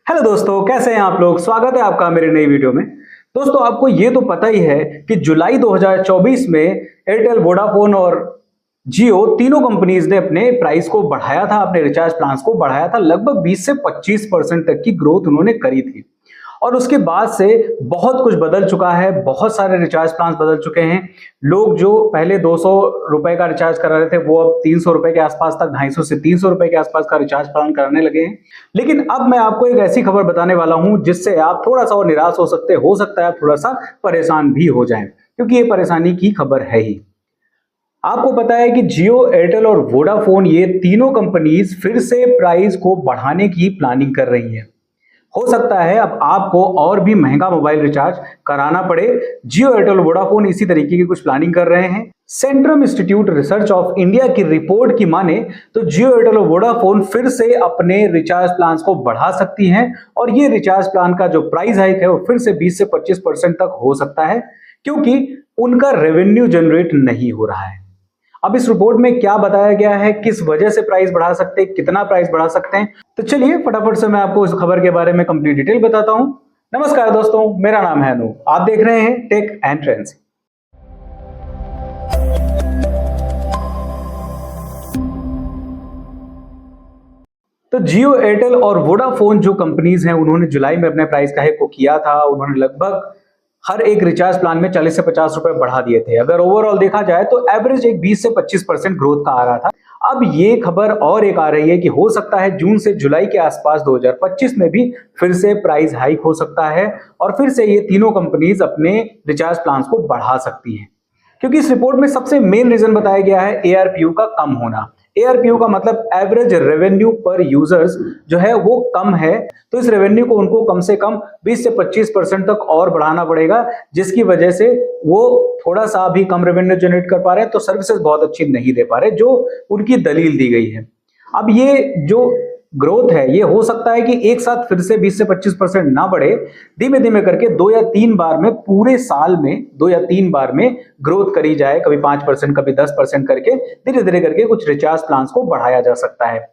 Hello दोस्तों, कैसे हैं आप लोग। स्वागत है आपका मेरे नई वीडियो में। दोस्तों, आपको ये तो पता ही है कि जुलाई 2024 में एयरटेल, वोडाफोन और जियो तीनों कंपनीज ने अपने प्राइस को बढ़ाया था, अपने रिचार्ज प्लान्स को बढ़ाया था। लगभग 20 से 25% तक की ग्रोथ उन्होंने करी थी और उसके बाद से बहुत कुछ बदल चुका है। बहुत सारे रिचार्ज प्लान्स बदल चुके हैं। लोग जो पहले 200 रुपए का रिचार्ज करा रहे थे वो अब 300 रुपए के आसपास तक, 250 से 300 रुपए के आसपास का रिचार्ज प्लान करने लगे हैं। लेकिन अब मैं आपको एक ऐसी खबर बताने वाला हूं जिससे आप थोड़ा सा और निराश हो सकता है आप थोड़ा सा परेशान भी हो जाएं, क्योंकि ये परेशानी की खबर है ही। आपको पता है कि जियो, एयरटेल और वोडाफोन ये तीनों कंपनीज फिर से प्राइस को बढ़ाने की प्लानिंग कर रही हैं। हो सकता है अब आपको और भी महंगा मोबाइल रिचार्ज कराना पड़े। जियो, एयरटेल, वोडाफोन इसी तरीके की कुछ प्लानिंग कर रहे हैं। Centrum institute research of India की रिपोर्ट की माने तो जियो, एयरटेल और वोडाफोन फिर से अपने रिचार्ज प्लान्स को बढ़ा सकती हैं और ये रिचार्ज प्लान का जो प्राइस हाइक है वो फिर से 20 से 25% तक हो सकता है, क्योंकि उनका रेवेन्यू जनरेट नहीं हो रहा है। अब इस रिपोर्ट में क्या बताया गया है, किस वजह से प्राइस बढ़ा सकते हैं, कितना प्राइस बढ़ा सकते हैं, तो चलिए फटाफट से मैं आपको इस खबर के बारे में कंप्लीट डिटेल बताता हूं। नमस्कार दोस्तों, मेरा नाम है अनु, आप देख रहे हैं टेक एंड ट्रेंड्स। तो जियो, एयरटेल और वोडाफोन जो कंपनीज हैं उन्होंने जुलाई में अपने प्राइस का हाइक को किया था। उन्होंने लगभग हर एक रिचार्ज प्लान में 40 से 50 रुपए बढ़ा दिए थे। अगर ओवरऑल देखा जाए तो एवरेज एक 20 से 25% ग्रोथ का आ रहा था। अब ये खबर और एक आ रही है कि हो सकता है जून से जुलाई के आसपास 2025 में भी फिर से प्राइस हाइक हो सकता है और फिर से ये तीनों कंपनीज अपने रिचार्ज प्लान्स को बढ़ा सकती हैं, क्योंकि इस रिपोर्ट में सबसे मेन रीजन बताया गया है एआरपीयू का कम होना। एआरपीयू का मतलब एवरेज रेवेन्यू पर यूजर्स जो है वो कम है, तो इस रेवेन्यू को उनको कम से कम 20 से 25% तक और बढ़ाना पड़ेगा, जिसकी वजह से वो थोड़ा सा भी कम रेवेन्यू जनरेट कर पा रहे हैं, तो सर्विसेज बहुत अच्छी नहीं दे पा रहे, जो उनकी दलील दी गई है। अब ये जो ग्रोथ है ये हो सकता है कि एक साथ फिर से 20 से 25% ना बढ़े, धीमे धीमे करके 2 या 3 बार में, पूरे साल में 2 या 3 बार में ग्रोथ करी जाए, कभी 5%, कभी 10% करके धीरे धीरे करके कुछ रिचार्ज प्लान्स को बढ़ाया जा सकता है।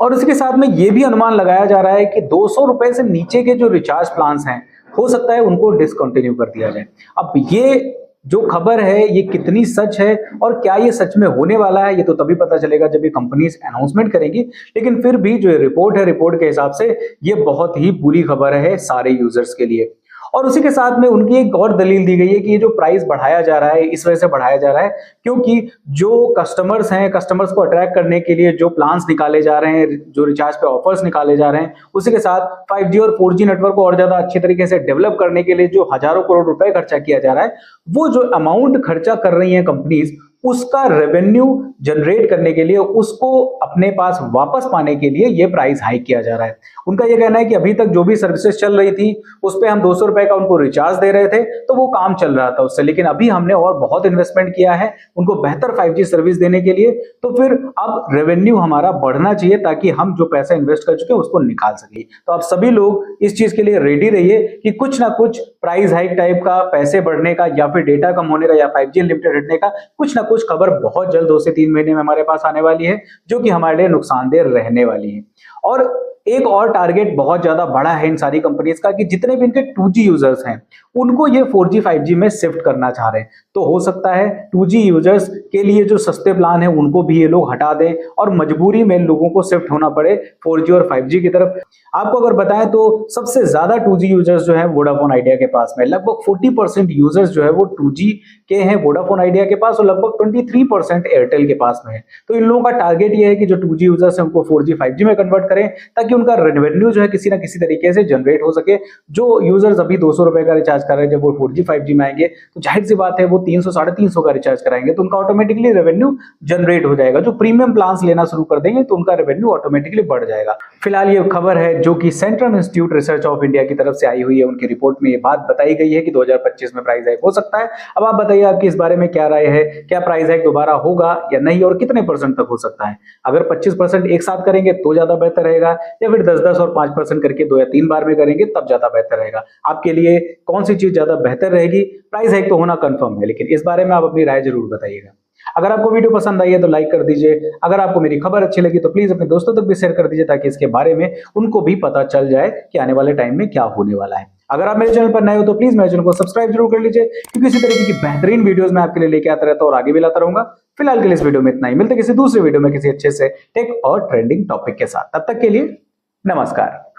और इसके साथ में ये भी अनुमान लगाया जा रहा है कि 200 रुपए से नीचे के जो रिचार्ज प्लान्स हैं हो सकता है उनको डिसकंटिन्यू कर दिया जाए। अब ये जो खबर है ये कितनी सच है और क्या ये सच में होने वाला है, ये तो तभी पता चलेगा जब ये कंपनीज अनाउंसमेंट करेंगी। लेकिन फिर भी जो रिपोर्ट है, रिपोर्ट के हिसाब से ये बहुत ही बुरी खबर है सारे यूजर्स के लिए। और उसी के साथ में उनकी एक और दलील दी गई है कि ये जो प्राइस बढ़ाया जा रहा है इस वजह से बढ़ाया जा रहा है क्योंकि जो कस्टमर्स हैं, कस्टमर्स को अट्रैक्ट करने के लिए जो प्लान्स निकाले जा रहे हैं, जो रिचार्ज पे ऑफर्स निकाले जा रहे हैं, उसी के साथ 5G और 4G नेटवर्क को और ज्यादा अच्छे तरीके से डेवलप करने के लिए जो हजारों करोड़ रुपए खर्चा किया जा रहा है, वो जो अमाउंट खर्चा कर रही है कंपनीज, उसका रेवेन्यू जनरेट करने के लिए, उसको अपने पास वापस पाने के लिए ये प्राइस हाइक किया जा रहा है। उनका ये कहना है कि अभी तक जो भी सर्विसेज चल रही थी उस पे हम 200 रुपए का उनको रिचार्ज दे रहे थे, तो वो काम चल रहा था उससे, लेकिन अभी हमने और बहुत इन्वेस्टमेंट किया है उनको बेहतर 5G सर्विस देने के लिए, तो फिर अब रेवेन्यू हमारा बढ़ना चाहिए ताकि हम जो पैसा इन्वेस्ट कर चुके हैं उसको निकाल सके। तो आप सभी लोग इस चीज के लिए रेडी रहिए कि कुछ ना कुछ प्राइस हाइक टाइप का, पैसे बढ़ने का या फिर डेटा कम होने का या 5G अनलिमिटेड हटने का कुछ ना कुछ खबर बहुत जल्द 2 से 3 महीने में हमारे पास आने वाली है, जो कि हमारे लिए नुकसानदेह रहने वाली है। और एक और टारगेट बहुत ज्यादा बड़ा है इन सारी कंपनीज का कि जितने भी इनके 2G यूजर्स हैं उनको ये 4G 5G में शिफ्ट करना चाह रहे हैं। तो हो सकता है 2G यूजर्स के लिए जो सस्ते प्लान है उनको भी ये लोग हटा दें और मजबूरी में लोगों को शिफ्ट होना पड़े 4G और 5G की तरफ। आपको अगर बताएं तो सबसे ज्यादा 2G यूजर्स जो है वोडाफोन आइडिया के पास में, लगभग 40% यूजर्स जो है वो 2G के हैं वोडाफोन आइडिया के पास और लगभग 23% एयरटेल के पास में है। तो इन लोगों का टारगेट ये है कि जो 2G यूजर्स हैं उनको 4G 5G में कन्वर्ट करें ताकि उनका रेवेन्यू जो है किसी ना किसी तरीके से जनरेट हो सके। जो यूजर्स अभी 200 रुपए का रिचार्ज कर रहे हैं, जब वो 4G 5G में आएंगे तो जाहिर सी बात है वो 300 350 का रिचार्ज कराएंगे तो उनका ऑटोमेटिकली रेवेन्यू जनरेट हो जाएगा। जो प्रीमियम प्लान्स लेना शुरू कर देंगे तो उनका रेवेन्यू ऑटोमेटिकली बढ़ जाएगा। फिलहाल ये खबर है जो कि central institute research of India की तरफ से आई हुई है। उनकी रिपोर्ट में ये बात बताई गई है कि 2025 में प्राइस हाइक हो सकता है। अब आप बताइए आपकी इस बारे में क्या राय है, क्या प्राइस हाइक दोबारा होगा या नहीं और कितने % तक हो सकता है? अगर 25% एक साथ करेंगे तो ज्यादा बेहतर रहेगा या फिर 10-10 और 5% करके 2 या 3 बार में करेंगे तब ज्यादा बेहतर रहेगा? आपके लिए कौन सी चीज ज्यादा बेहतर रहेगी? प्राइस हाइक तो होना कंफर्म है, लेकिन इस बारे में आप अपनी राय जरूर बताइएगा। अगर आपको वीडियो पसंद आई है तो लाइक कर दीजिए। अगर आपको मेरी खबर अच्छी लगी तो प्लीज अपने दोस्तों तक भी शेयर कर दीजिए, ताकि इसके बारे में उनको भी पता चल जाए कि आने वाले टाइम में क्या होने वाला है। अगर आप मेरे चैनल पर नए हो तो प्लीज मेरे चैनल को सब्सक्राइब जरूर कर लीजिए, क्योंकि इसी तरीके की बेहतरीन वीडियोस मैं आपके लिए लेके आता रहता हूं और आगे भी लाता रहूंगा। फिलहाल के लिए इस वीडियो में इतना ही। मिलते किसी दूसरे वीडियो में किसी अच्छे से टेक और ट्रेंडिंग टॉपिक के साथ। तब तक के लिए नमस्कार।